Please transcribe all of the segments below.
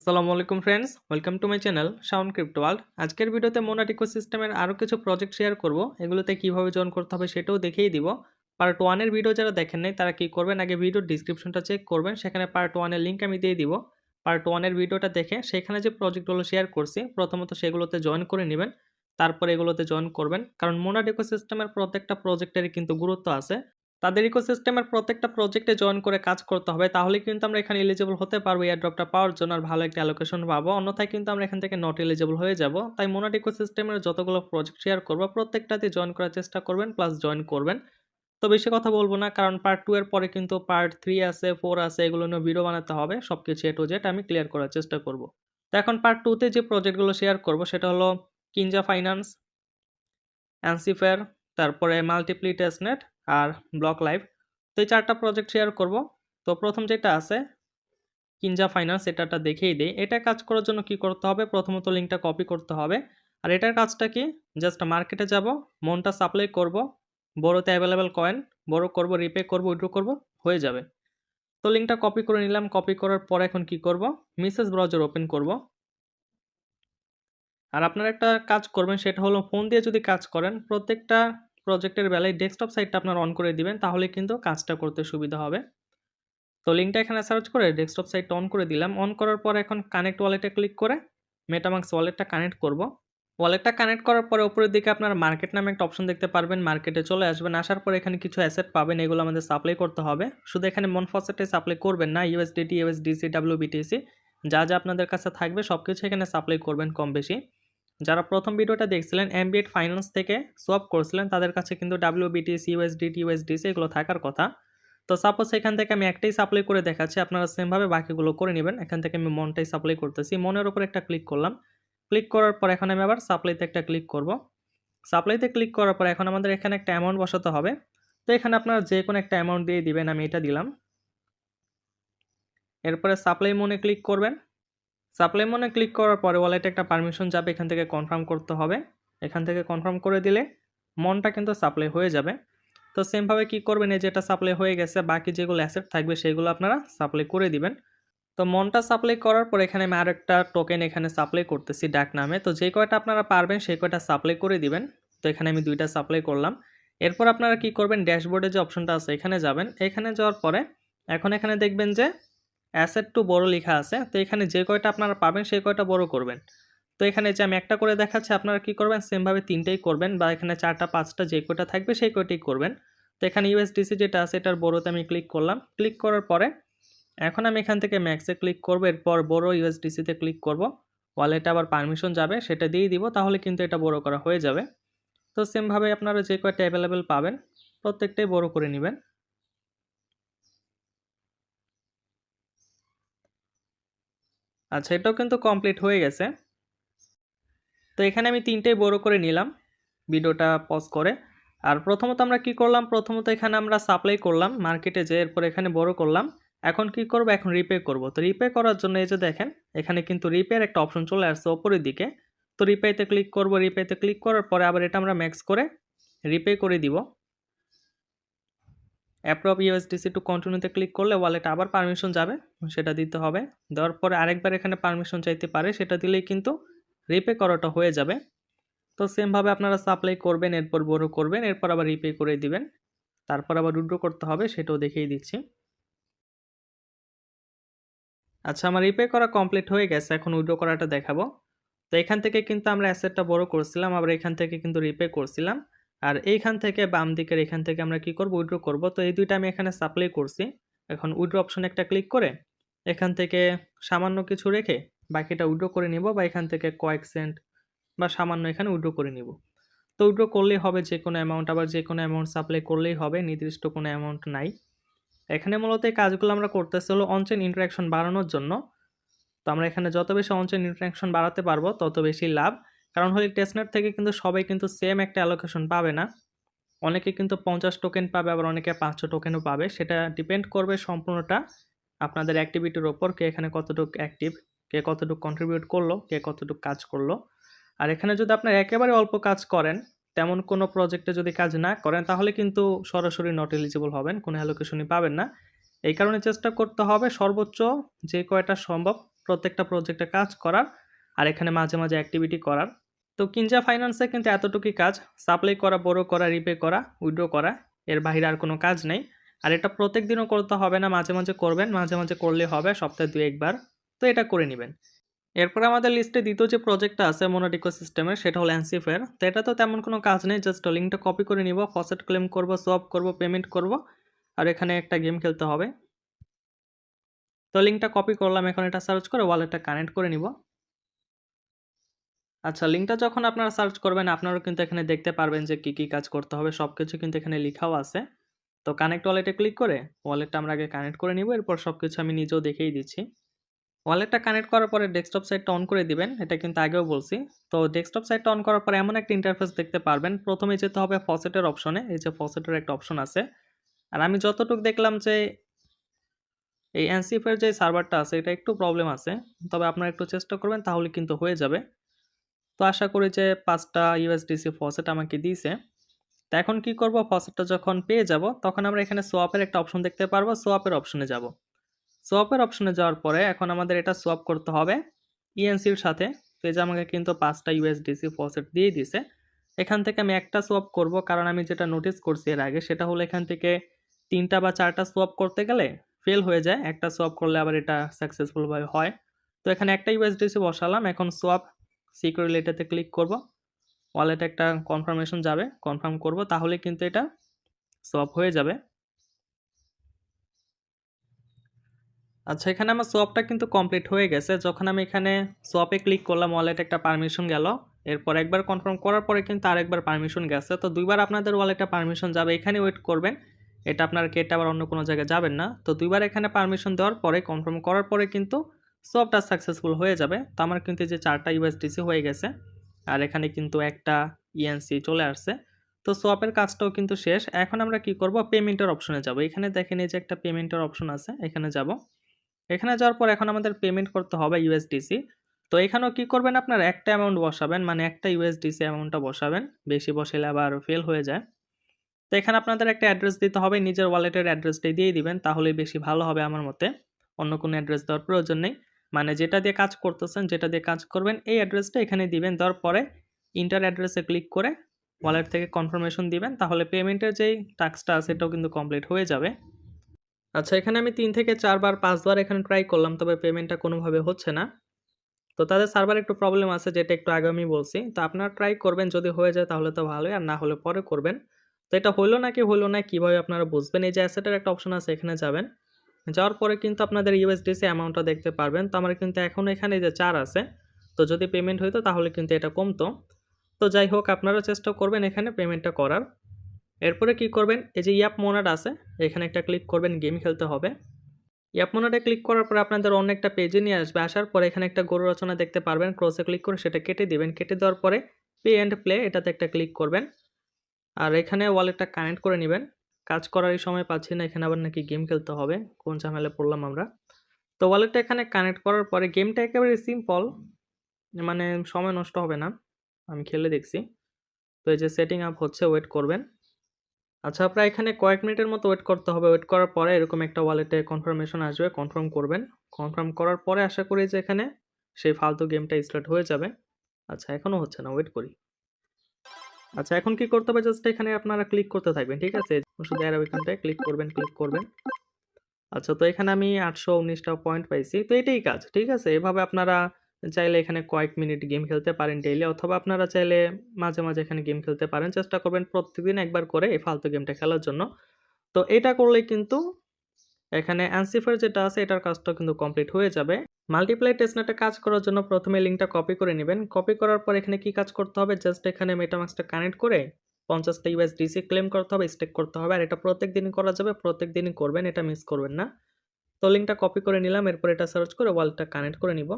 আসসালামু আলাইকুম friends, welcome to my channel Shaon crypto world. আজকের ভিডিওতে মোনাট ইকোসিস্টেমের আরও কিছু প্রজেক্ট শেয়ার করব। এগুলোতে কিভাবে জয়েন করতে হবে সেটাও দেখিয়ে দিব। পার্ট 1 এর ভিডিও যারা দেখেন নাই তারা কি করবেন, আগে ভিডিওর ডেসক্রিপশনটা চেক করবেন, সেখানে পার্ট 1 এর লিংক আমি দিয়ে দিব। পার্ট 1 এর ভিডিওটা দেখে সেখানে যে প্রজেক্টগুলো শেয়ার করছি প্রথমত সেগুলোতে জয়েন করে নেবেন, তারপরে এগুলোতে জয়েন করবেন। কারণ মোনাট ইকোসিস্টেমের প্রত্যেকটা প্রজেক্টেরই কিন্তু গুরুত্ব আছে। তাদের ইকোসিস্টেমের প্রত্যেকটা প্রজেক্টে জয়েন করে কাজ করতে হবে, তাহলে কিন্তু আমরা এখানে এলিজিবল হতে পারবো এয়ারড্রপটা পাওয়ার জন্য, আর ভালো একটা অ্যালোকেশন পাবো। অন্যথায় কিন্তু আমরা এখান থেকে নট এলিজিবল হয়ে যাব। তাই মোনাট ইকোসিস্টেমের যতগুলো প্রজেক্ট শেয়ার করবো প্রত্যেকটাতে জয়েন করার চেষ্টা করবেন, প্লাস জয়েন করবেন। তো বেশি কথা বলবো না, কারণ পার্ট 2 এর পরে কিন্তু পার্ট 3 আছে, 4 আছে, এগুলো নিয়ে ভিডিও বানাতে হবে। সবকিছু এ টু জেড আমি ক্লিয়ার করার চেষ্টা করব। তো এখন পার্ট 2 তে যে প্রজেক্টগুলো শেয়ার করব সেটা হলো কিনজা ফাইন্যান্স, অ্যান্সিফেয়ার, তারপরে মাল্টিপ্লি টেস্টনেট আর ব্লক লাইভ। তো এই 4টা প্রজেক্ট শেয়ার করব। তো প্রথম যেটা আছে কিনজা ফাইন্যান্স, এটাটা দেখিয়ে দিই। এটা কাজ করার জন্য কি করতে হবে, প্রথমত লিঙ্কটা কপি করতে হবে। আর এটার কাজটা কি, জাস্ট মার্কেটে যাব, মনটা সাপ্লাই করব, বড়তে অ্যাভেলেবেল কয়েন বড় করব, রিপে করব, উইথড্র করব, হয়ে যাবে। তো লিঙ্কটা কপি করে নিলাম। কপি করার পর এখন কি করব, মেসেজ ব্রাউজার ওপেন করব। আর আপনারা একটা কাজ করবেন, সেটা হলো ফোন দিয়ে যদি কাজ করেন প্রত্যেকটা প্রজেক্টের বেলায় ডেস্কটপ সাইটটা আপনারা অন করে দিবেন, তাহলে কিন্তু কাজটা করতে সুবিধা হবে। তো লিঙ্কটা এখানে সার্চ করে ডেস্কটপ সাইটটা অন করে দিলাম। অন করার পর এখন কানেক্ট ওয়ালেটে ক্লিক করে মেটামাক্স ওয়ালেটটা কানেক্ট করব। ওয়ালেটটা কানেক্ট করার পরে উপরের দিকে আপনারা মার্কেট নামে একটা অপশন দেখতে পারবেন। মার্কেটে চলে আসবেন, আসার পর এখানে কিছু অ্যাসেট পাবেন, এগুলো আমাদের সাপ্লাই করতে হবে। শুধু এখানে মনফসেটে সাপ্লাই করবেন না, ইউএসডিটি, ইউএসডিসি, ডাব্লিউবিটিসি যা যা আপনাদের কাছে থাকবে সব কিছু এখানে সাপ্লাই করবেন কম বেশি। যারা প্রথম ভিডিওটা দেখছিলেন এমবিএট ফাইন্যান্স থেকে সোয়াপ করছিলেন তাদের কাছে কিন্তু ডাব্লিউবিটিসি, ইউএসডিটি, ইউএসডিসি এগুলো থাকার কথা। তো সাপোজ এখান থেকে আমি একটাই সাপ্লাই করে দেখাচ্ছি, আপনারা সেমভাবে বাকিগুলো করে নেবেন। এখান থেকে আমি মনটাই সাপ্লাই করতেছি, মনের উপর একটা ক্লিক করলাম। ক্লিক করার পর এখন আমি আবার সাপ্লাইতে একটা ক্লিক করব। সাপ্লাইতে ক্লিক করার পর এখন আমাদের এখানে একটা অ্যামাউন্ট বসাতে হবে। তো এখানে আপনারা যে কোনো একটা অ্যামাউন্ট দিয়ে দিবেন, আমি এটা দিলাম। এরপরে সাপ্লাই মনে ক্লিক করবেন। সাপ্লাই মনে ক্লিক করার পরে ওয়ালেটে একটা পারমিশন যাবে, এখান থেকে কনফার্ম করতে হবে। এখান থেকে কনফার্ম করে দিলে মনটা কিন্তু সাপ্লাই হয়ে যাবে। তো সেমভাবে কি করবেন, এই যেটা সাপ্লাই হয়ে গেছে বাকি যেগুলো অ্যাসেট থাকবে সেগুলো আপনারা সাপ্লাই করে দিবেন। তো মনটা সাপ্লাই করার পর এখানে আমি আরেকটা টোকেন এখানে সাপ্লাই করতেছি ডাক নামে। তো যে কয়টা আপনারা পারবেন সেই কয়টা সাপ্লাই করে দিবেন। তো এখানে আমি 2টা সাপ্লাই করলাম। এরপর আপনারা কি করবেন, ড্যাশবোর্ডে যে অপশনটা আছে এখানে যাবেন। এখানে যাওয়ার পরে এখন এখানে দেখবেন যে অ্যাসেট টু বড় লেখা আছে। তো এখানে যে কয়টা আপনারা পাবেন সেই কয়টা বড় করবেন। তো এখানে যে আমি একটা করে দেখাচ্ছি, আপনারা কি করবেন সেমভাবে 3টাই করবেন, বা এখানে 4টা 5টা যে কয়টা থাকবে সেই কয়টাই করবেন। তো এখানে ইউএসডিসি যেটা আছে এটার বড়তে আমি ক্লিক করলাম। ক্লিক করার পরে এখন আমি এখান থেকে ম্যাক্সে ক্লিক করব, এরপর বড় ইউএসডিসিতে ক্লিক করব। ওয়ালেটে আবার পারমিশন যাবে, সেটা দিয়ে দিব, তাহলে কিন্তু এটা বড় করা হয়ে যাবে। তো সেমভাবে আপনারা যে কয়টা অ্যাভেলেবেল পাবেন প্রত্যেকটাই বড় করে নেবেন। আচ্ছা, এটাও কিন্তু কমপ্লিট হয়ে গেছে। তো এখানে আমি 3টাই বড় করে নিলাম ভিডিওটা পজ করে। আর প্রথমত আমরা কি করলাম, প্রথমত এখানে আমরা সাপ্লাই করলাম মার্কেটে যে, এরপর এখানে বড় করলাম। এখন কি করব, এখন রিপে করব। তো রিপে করার জন্য এই যে দেখেন এখানে কিন্তু রিপের একটা অপশন চলে আসছে উপরের দিকে। তো রিপেতে ক্লিক করব। রিপেতে ক্লিক করার পরে আবার এটা আমরা ম্যাক্স করে রিপে করে দিব। অ্যাপ্রুভ ইউএসডিসি টু কন্টিনিউতে ক্লিক করলে ওয়ালেট আবার পারমিশন যাবে, সেটা দিতে হবে। দেওয়ার পরে আরেকবার এখানে পারমিশন চাইতে পারে, সেটা দিলেই কিন্তু রিপে করাটা হয়ে যাবে। তো সেমভাবে আপনারা সাপ্লাই করবেন, এরপর বড় করবেন, এরপর আবার রিপে করে দিবেন, তারপর আবার উইথড্র করতে হবে, সেটাও দেখিয়ে দিচ্ছি। আচ্ছা, আমার রিপে করা কমপ্লিট হয়ে গেছে, এখন উইথড্র করাটা দেখাবো। তো এখান থেকে কিন্তু আমরা অ্যাসেটটা বড় করছিলাম, আবার এখান থেকে কিন্তু রিপে করছিলাম। আর এইখান থেকে বাম দিকের এখান থেকে আমরা কি করব, উইথড্র করব। তো এই দুইটা আমি এখানে সাপ্লাই করছি। এখন উইথড্র অপশনে একটা ক্লিক করে এখান থেকে সামান্য কিছু রেখে বাকিটা উইথড্র করে নিব, বা এখান থেকে কয়েক সেন্ট বা সামান্য এখানে উইথড্র করে নিব। তো উইথড্র করলেই হবে যে কোনো অ্যামাউন্ট, আবার যে কোনো অ্যামাউন্ট সাপ্লাই করলেই হবে, নির্দিষ্ট কোনো অ্যামাউন্ট নাই। এখানে মূলত এই কাজগুলো আমরা করতেছি হলো অনচেইন ইন্টারাকশন বাড়ানোর জন্য। তো আমরা এখানে যত বেশি অনচেইন ইন্টারাকশন বাড়াতে পারবো তত বেশি লাভ। কারণ হলো টেস্টনেট থেকে কিন্তু সবাই কিন্তু সেম একটা অ্যালোকেশন পাবে না। অনেকে কিন্তু 50 টোকেন পাবে, আবার অনেকে 500 টোকেনও পাবে। সেটা ডিপেন্ড করবে সম্পূর্ণটা আপনাদের অ্যাক্টিভিটির ওপর, কে এখানে কতটুকু অ্যাক্টিভ, কে কতটুকু কন্ট্রিবিউট করলো, কে কতটুকু কাজ করলো। আর এখানে যদি আপনার একেবারে অল্প কাজ করেন, তেমন কোনো প্রজেক্টে যদি কাজ না করেন, তাহলে কিন্তু সরাসরি নট এলিজিবল হবেন, কোনো অ্যালোকেশনই পাবেন না। এই কারণে চেষ্টা করতে হবে সর্বোচ্চ যে কয়টা সম্ভব প্রত্যেকটা প্রজেক্টে কাজ করার আর এখানে মাঝে মাঝে অ্যাক্টিভিটি করার। তো কিনজা ফাইন্যান্সে কিন্তু এতটুকুই কাজ, সাপ্লাই করা, বোরো করা, রিপে করা, উইথড্র করা, এর বাইরে আর কোনো কাজ নেই। আর এটা প্রত্যেক দিনও করতে হবে না, মাঝে মাঝে করবেন, মাঝে মাঝে করলেই হবে, সপ্তাহে 2 একবার। তো এটা করে নেবেন। এরপরে আমাদের লিস্টে দ্বিতীয় যে প্রজেক্টটা আছে মোনাড ইকোসিস্টেমের, সেটা হলো অ্যানসিফের। তো এটা তো তেমন কোনো কাজ নেই, জাস্ট লিঙ্কটা কপি করে নিব, ফসেট ক্লেম করব, সোয়াপ করব, পেমেন্ট করব, আর এখানে একটা গেম খেলতে হবে। তো লিঙ্কটা কপি করলাম, এখন এটা সার্চ করে ওয়ালেটটা কানেক্ট করে নিব। আচ্ছা, লিঙ্কটা যখন আপনারা সার্চ করবেন আপনারাও কিন্তু এখানে দেখতে পারবেন যে কী কী কাজ করতে হবে, সব কিছু কিন্তু এখানে লেখাও আছে। তো কানেক্ট ওয়ালেটে ক্লিক করে ওয়ালেটটা আমরা আগে কানেক্ট করে নিব, এরপর সব কিছু আমি নিজেও দেখিয়ে দিচ্ছি। ওয়ালেটটা কানেক্ট করার পরে ডেস্কটপ সাইটটা অন করে দিবেন, এটা কিন্তু আগেও বলছি। তো ডেস্কটপ সাইটটা অন করার পরে এমন একটা ইন্টারফেস দেখতে পারবেন, প্রথমে যেতে হবে ফসেটের অপশনে, এই যে ফসেটের একটা অপশন আছে। আর আমি যতটুকু দেখলাম যে এই অ্যানসিফের যে সার্ভারটা আছে এটা একটু প্রবলেম আছে, তবে আপনারা একটু চেষ্টা করবেন তাহলে কিন্তু হয়ে যাবে। তো আশা করি যে 5টা ইউএসডিসি ফসেট আমাকে দিয়েছে। তো এখন কি করব, ফসেটটা যখন পেয়ে যাব তখন আমরা এখানে সোয়াপের একটা অপশন দেখতে পারবো, সোয়াপের অপশনে যাব। সোয়াপের অপশনে যাওয়ার পরে এখন আমাদের এটা সোয়াপ করতে হবে ইএনসির সাথে। তো এই যে আমাকে কিন্তু 5টা ইউএসডিসি ফসেট দিয়ে দিছে। এখান থেকে আমি একটা সোয়াপ করব, কারণ আমি যেটা নোটিস করছি এর আগে সেটা হলো এখান থেকে 3টা বা 4টা সোয়াপ করতে গেলে ফেল হয়ে যায়, একটা সোয়াপ করলে আবার এটা সাকসেসফুলভাবে হয়। তো এখানে একটা ইউএসডিসি বসালাম, এখন সোয়াপ সিকিউরিটি এটাতে ক্লিক করব, ওয়ালেটে একটা কনফার্মেশন যাবে, কনফার্ম করব, তাহলে কিন্তু এটা সোয়াপ হয়ে যাবে। আচ্ছা, এখানে আমার সোয়াপটা কিন্তু কমপ্লিট হয়ে গেছে। যখন আমি এখানে সোয়াপে ক্লিক করলাম ওয়ালেটে একটা পারমিশন গেল, এরপর একবার কনফার্ম করার পরে কিন্তু আরেকবার পারমিশন গেছে। তো দুইবার আপনাদের ওয়ালেটে পারমিশন যাবে, এখানে ওয়েট করবেন, এটা আপনার কেটে আবার অন্য কোনো জায়গায় যাবেন না। তো দুইবার এখানে পারমিশন দেওয়ার পরে কনফার্ম করার পরে কিন্তু সোয়াপটা সাকসেসফুল হয়ে যাবে। তো আমার কিন্তু এই যে 4টা ইউএসডিসি হয়ে গেছে, আর এখানে কিন্তু একটা ইএনসি চলে আসছে। তো সোয়াপের কাজটাও কিন্তু শেষ। এখন আমরা কি করব, পেমেন্টের অপশনে যাব। এখানে দেখেন এই যে একটা পেমেন্টের অপশন আছে, এখানে যাব। এখানে যাওয়ার পর এখন আমাদের পেমেন্ট করতে হবে ইউএসডিসি। তো এখানেও কি করবেন, আপনার একটা অ্যামাউন্ট বসাবেন, মানে একটা ইউএসডিসি অ্যামাউন্টটা বসাবেন, বেশি বসাইলে আবার ফেল হয়ে যায়। তো এখানে আপনাদের একটা অ্যাড্রেস দিতে হবে, নিজের ওয়ালেটের অ্যাড্রেসটাই দিয়ে দিবেন, তাহলেই বেশি ভালো হবে আমার মতে। অন্য কোনো অ্যাড্রেস দেওয়ার প্রয়োজন নেই। মানে যেটা দিয়ে কাজ করতেছেন, যেটা দিয়ে কাজ করবেন, এই অ্যাড্রেসটা এখানে দিবেন, দেওয়ার পরে ইন্টার অ্যাড্রেসে ক্লিক করে ওয়ালেট থেকে কনফার্মেশন দিবেন, তাহলে পেমেন্টের যেই টাস্কটা আছে এটাও কিন্তু কমপ্লিট হয়ে যাবে। আচ্ছা, এখানে আমি 3 থেকে 4 বার 5 বার এখানে ট্রাই করলাম, তবে পেমেন্টটা কোনোভাবে হচ্ছে না। তো তাদের সার্ভারে একটু প্রবলেম আছে, যেটা একটু আগে আমি বলছি। তো আপনারা ট্রাই করবেন, যদি হয়ে যায় তাহলে তো ভালোই, আর না হলে পরে করবেন। তো এটা হইলো নাকি হইলো না কিভাবে আপনারা বুঝবেন, এই যে অ্যাসেটের একটা অপশন আছে, এখানে যাবেন। যাওয়ার পরে কিন্তু আপনাদের ইউএসডিসি অ্যামাউন্টটা দেখতে পারবেন। তো আমার কিন্তু এখন এখানে যে 4 আছে, তো যদি পেমেন্ট হইতো তাহলে কিন্তু এটা কমতো। তো যাই হোক, আপনারা চেষ্টা করবেন এখানে পেমেন্টটা করার। এরপরে কি করবেন, এই যে ইয়াপ মোনাড আছে, এখানে একটা ক্লিক করবেন, গেম খেলতে হবে। অ্যাপ মোডে ক্লিক করার পরে আপনাদের অন্য একটা পেজে নিয়ে আসবে, আসার পরে এখানে একটা গরু রচনা দেখতে পারবেন, ক্রসে ক্লিক করে সেটা কেটে দিবেন, কেটে দেওয়ার পরে পে অ্যান্ড প্লে এটাতে একটা ক্লিক করবেন, আর এখানে ওয়ালেটটা কানেক্ট করে নেবেন। কাজ করার এই সময় পাচ্ছি না, এখানে আবার নাকি গেম খেলতে হবে, কোন ঝামেলায় পড়লাম আমরা। তো ওয়ালেটটা এখানে কানেক্ট করার পরে গেমটা একেবারে সিম্পল, মানে সময় নষ্ট হবে না, আমি খেলে দেখছি। তো এই যে সেটিং আপ হচ্ছে, ওয়েট করবেন। আচ্ছা, আপনার এখানে কয়েক মিনিটের মতো ওয়েট করতে হবে। ওয়েট করার পরে এরকম একটা ওয়ালেটে কনফার্মেশন আসবে, কনফার্ম করবেন। কনফার্ম করার পরে আশা করি যে এখানে সেই ফালতু গেমটা স্টার্ট হয়ে যাবে। আচ্ছা, এখনো হচ্ছে না, ওয়েট করি। আচ্ছা, এখন কি করতে হবে, জাস্ট এখানে আপনারা ক্লিক করতে থাকবেন, ঠিক আছে? শুধু অ্যারো আইকনটায় ক্লিক করবেন, ক্লিক করবেন। আচ্ছা, তো এখানে আমি 819টা পয়েন্ট পাইছি। তো এটাই কাজ, ঠিক আছে? এভাবে আপনারা চাইলে এখানে কয়েক মিনিট গেম খেলতে পারেন ডেইলি, অথবা আপনারা চাইলে মাঝে, মাঝে এখানে গেম খেলতে পারেন। চেষ্টা করবেন প্রত্যেকদিন একবার করে এই ফালতু গেমটা খেলার জন্য। তো এটা করলেই কিন্তু এখানে অ্যানসিফার যেটা আছে এটার কাজটাও কিন্তু কমপ্লিট হয়ে যাবে। মাল্টিপ্লাই টেস্টনেটে কাজ করার জন্য প্রথমে লিঙ্কটা কপি করে নেবেন। কপি করার পর এখানে কি কাজ করতে হবে, জাস্ট এখানে মেটামাস্কটা কানেক্ট করে 50টা ইউএসডিসি ক্লেম করতে হবে, স্টেক করতে হবে। আর এটা প্রত্যেকদিনই করা যাবে, প্রত্যেকদিনই করবেন, এটা মিস করবেন না। তো লিঙ্কটা কপি করে নিলাম, এরপর এটা সার্চ করে ওয়ালেটটা কানেক্ট করে নিব।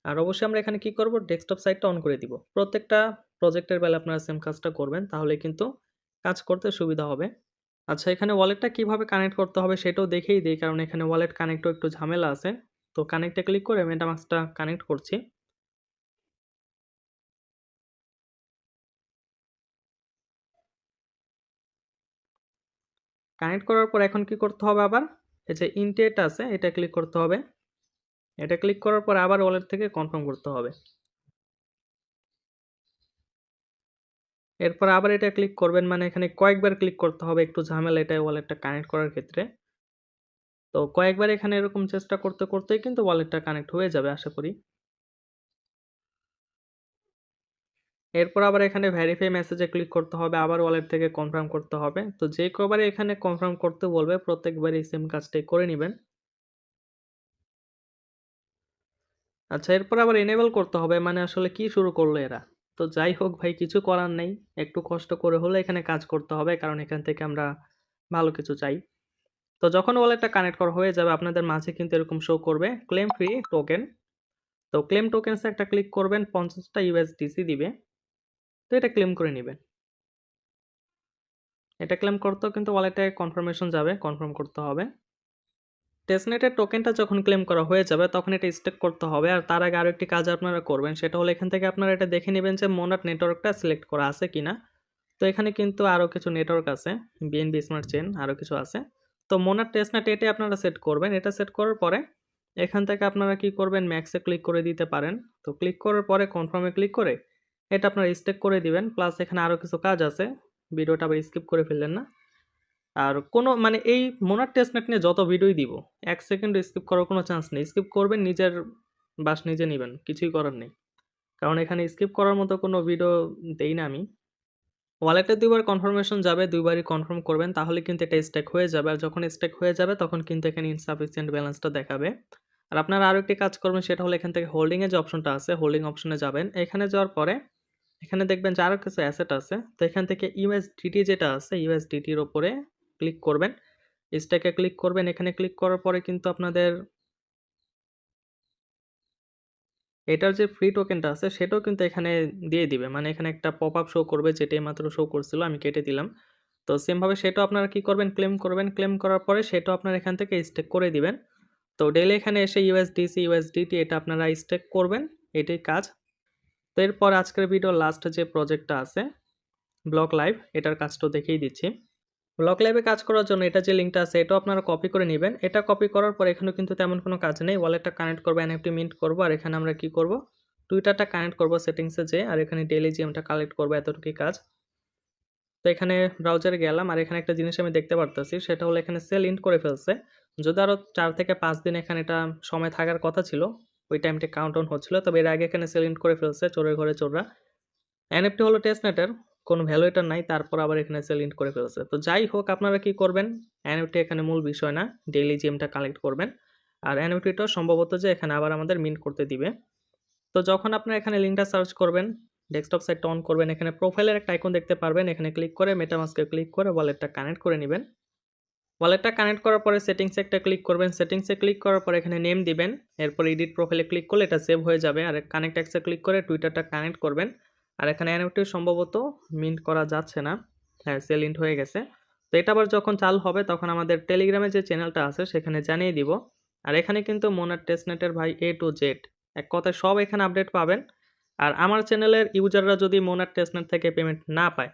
আর অবশ্যই আমরা এখানে কি করব, ডেস্কটপ সাইটটা অন করে দিব। প্রত্যেকটা প্রজেক্টের বেলা আপনারা সেম কাজটা করবেন, তাহলে কিন্তু কাজ করতে সুবিধা হবে। আচ্ছা, এখানে ওয়ালেটটা কিভাবে কানেক্ট করতে হবে সেটাও দেখিয়ে দিই, কারণ এখানে ওয়ালেট কানেক্টও একটু ঝামেলা আছে। তো কানেক্টে ক্লিক করে মেটামাস্কটা কানেক্ট করছি। কানেক্ট করার পর এখন কি করতে হবে, আবার এই যে ইনটেট আছে এটা ক্লিক করতে হবে। এটা ক্লিক করার পর আবার ওয়ালেট থেকে কনফার্ম করতে হবে। এরপর আবার এটা ক্লিক করবেন, মানে এখানে কয়েকবার ক্লিক করতে হবে, একটু ঝামেলা এটা ওয়ালেটটা কানেক্ট করার ক্ষেত্রে। তো কয়েকবার এখানে এরকম চেষ্টা করতে করতেই কিন্তু ওয়ালেটটা কানেক্ট হয়ে যাবে আশা করি। এরপর আবার এখানে ভেরিফাই মেসেজে ক্লিক করতে হবে, আবার ওয়ালেট থেকে কনফার্ম করতে হবে। তো যে কবারই এখানে কনফার্ম করতে বলবে প্রত্যেকবারই সেম কাজটাই করে নিবেন। আচ্ছা, এরপর আবার এনেবল করতে হবে, মানে আসলে কি শুরু করলো এরা? তো যাই হোক ভাই, কিছু করার নেই। একটু কষ্ট করে হলেও এখানে কাজ করতে হবে, কারণ এখান থেকে আমরা ভালো কিছু চাই। তো যখন ওয়ালেটটা কানেক্ট করা হয়ে যাবে আপনাদের মাঝে কিন্তু এরকম শো করবে ক্লেম ফ্রি টোকেন। তো ক্লেম টোকেনসে একটা ক্লিক করবেন, 50 টা ইউএসডিসি দিবে। তো এটা ক্লেম করে নিবেন। এটা ক্লেম করতেও কিন্তু ওয়ালেটে কনফার্মেশন যাবে, কনফার্ম করতে হবে। টেস্টনেটের টোকেনটা যখন ক্লেম করা হয়ে যাবে তখন এটা স্টেক করতে হবে, আর তার আগে আরো একটি কাজ আপনারা করবেন, সেটা হলো এখান থেকে আপনারা এটা দেখে নেবেন যে মোনাট নেটওয়ার্কটা সিলেক্ট করা আছে কিনা। তো এখানে কিন্তু আরো কিছু নেটওয়ার্ক আছে, বিএনবি স্মার্ট চেইন আরো কিছু আছে। তো মোনাট টেস্টনেট এটা আপনারা সেট করবেন। এটা সেট করার পরে এখান থেকে আপনারা কি করবেন, ম্যাক্সে ক্লিক করে দিতে পারেন। তো ক্লিক করার পরে কনফার্মে ক্লিক করে এটা আপনারা স্টেক করে দিবেন। প্লাস এখানে আরো কিছু কাজ আছে, ভিডিওটা আবার স্কিপ করে ফেললেন না। আর কোনো মানে এই মোনার টেস্টনেট নিয়ে যত ভিডিওই দিব, ১ সেকেন্ড স্কিপ করার কোনো চান্স নেই। স্কিপ করবেন, নিজের বাস নিজে নিবেন। কিছুই করার নেই। কারণ এখানে স্কিপ করার মতো কোনো ভিডিও দেই না আমি। ওয়ালেটে ২ বার কনফার্মেশন যাবে, ২ বারই কনফার্ম করবেন, তাহলে কিন্তু এটা স্টেক হয়ে যাবে। আর যখন স্টেক হয়ে যাবে তখন কিন্তু এখানে ইনসাফিসিয়েন্ট ব্যালেন্সটা দেখাবে। আর আপনারা আরো একটি কাজ করবেন, সেটা হলো এখান থেকে হোল্ডিং এর যে অপশনটা আছে, হোল্ডিং অপশনে যাবেন। এখানে যাওয়ার পরে এখানে দেখবেন যে আরো কিছু অ্যাসেট আছে। তো এখান থেকে ইউএসডিটি যেটা আছে, ইউএসডিটির উপরে ক্লিক করবেন। স্ট্যাকে ক্লিক করবেন। এখানে ক্লিক করার পরে কিন্তু আপনাদের এটার যে ফ্রি টোকেনটা আছে সেটাও কিন্তু এখানে দিয়ে দিবে। মানে এখানে একটা পপআপ শো করবে, যেটা এইমাত্র শো করছিল, আমি কেটে দিলাম। তো সেম ভাবে সেটাও আপনারা কি করবেন, ক্লেম করবেন। ক্লেম করার পরে সেটাও আপনারা এখান থেকে স্টেক করে দিবেন। তো ডেইলি এখানে এসে ইউএসডিসি, ইউএসডিটি এটা আপনারা স্টেক করবেন। এটাই কাজ। তো এরপর আজকের ভিডিওর লাস্ট যে প্রজেক্টটা আছে, ব্লক লাইভ, এটার কাজটাও দেখিয়ে দিচ্ছি। ব্লক ল্যাবে কাজ করার জন্য এটা যে লিঙ্কটা আছে এটাও আপনারা কপি করে নেবেন। এটা কপি করার পর এখানেও কিন্তু তেমন কোনো কাজ নেই। ওয়ালেটটা কানেক্ট করবো, এনএফটি মিন্ট করবো, আর এখানে আমরা কি করব, টুইটারটা কানেক্ট করবো সেটিংসে যেয়ে, আর এখানে ডেইলি জিএমটা কালেক্ট করবো, এতটুকুই কাজ। তো এখানে ব্রাউজারে গেলাম, আর এখানে একটা জিনিস আমি দেখতে পারতেছি, সেটা হলো এখানে সেল ইন করে ফেলছে। যদি আরও 4 থেকে 5 দিন এখানে এটা সময় থাকার কথা ছিল, ওই টাইমটা কাউন্ট হচ্ছিল, তবে এর আগে এখানে সেল ইন করে ফেলছে, চোরের ঘরে চোররা। এনএফটি হলো টেস্টনেটের, কোনো ভ্যালু এটার নাই, তারপর আবার এখানে সেল ইন করে ফেলছে। তো যাই হোক, আপনারা কি করবেন, এনএফটি এখানে মূল বিষয় না, ডেইলি জিএমটা কালেক্ট করবেন। আর এনএফটিটাও সম্ভবত যে এখানে আবার আমাদের মিন্ট করতে দিবে। তো যখন আপনারা এখানে লিঙ্কটা সার্চ করবেন, ডেস্কটপ সাইটটা অন করবেন, এখানে প্রোফাইলের একটা আইকন দেখতে পারবেন, এখানে ক্লিক করে মেটামাস্কে ক্লিক করে ওয়ালেটটা কানেক্ট করে নেবেন। ওয়ালেটটা কানেক্ট করার পরে সেটিংসে একটা ক্লিক করবেন। সেটিংসে ক্লিক করার পরে এখানে নেম দিবেন। এরপর এডিট প্রোফাইলে ক্লিক করলে এটা সেভ হয়ে যাবে। আর কানেক্ট অ্যাক্সে ক্লিক করে টুইটারটা কানেক্ট করবেন। আর এখানে এনএফটি সম্ভবত মিন্ট করা যাচ্ছে না। হ্যাঁ, সেল ইন্ট হয়ে গেছে। তো এটা আবার যখন চালু হবে তখন আমাদের টেলিগ্রামে যে চ্যানেলটা আছে সেখানে জানিয়ে দিব। আর এখানে কিন্তু মোনার টেস্টনেটের ভাই A to Z, এক কথায় সব এখানে আপডেট পাবেন। আর আমার চ্যানেলের ইউজাররা যদি মোনার টেস্টনেট থেকে পেমেন্ট না পায়,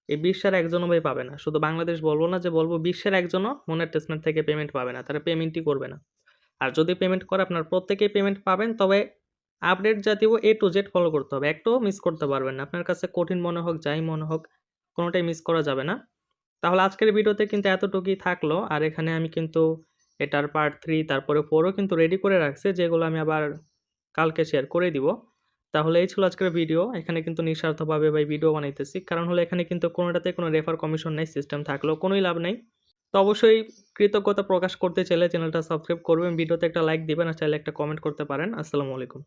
এই বিশ্বের একজনও ভাই পাবে না। শুধু বাংলাদেশ বলবো না, যে বলবো বিশ্বের একজনও মোনার টেস্টনেট থেকে পেমেন্ট পাবে না। তারা পেমেন্টই করবে না। আর যদি পেমেন্ট করে আপনার প্রত্যেকেই পেমেন্ট পাবেন, তবে আপডেট জাতীয় A to Z ফলো করতে হবে। একটাও মিস করতে পারবেন না। আপনার কাছে কঠিন মনে হোক, যাই মনে হোক, কোনোটাই মিস করা যাবে না। তাহলে আজকের ভিডিওতে কিন্তু এতটুকুই থাকলো। আর এখানে আমি কিন্তু এটার পার্ট 3 তারপরে 4ও কিন্তু রেডি করে রাখছি, যেগুলো আমি আবার কালকে শেয়ার করে দিব। তাহলে এই ছিল আজকের ভিডিও। এখানে কিন্তু নিঃস্বার্থভাবে ভাই ভিডিও বানাইতেছি। কারণ হলো এখানে কিন্তু কোনোটাতে কোনো রেফার কমিশন নাই, সিস্টেম থাকলেও কোনোই লাভ নাই। তো অবশ্যই কৃতজ্ঞতা প্রকাশ করতে চাইলে চ্যানেলটা সাবস্ক্রাইব করবেন, ভিডিওতে একটা লাইক দিবেন, আর চাইলে একটা কমেন্ট করতে পারেন। আসসালামু আলাইকুম।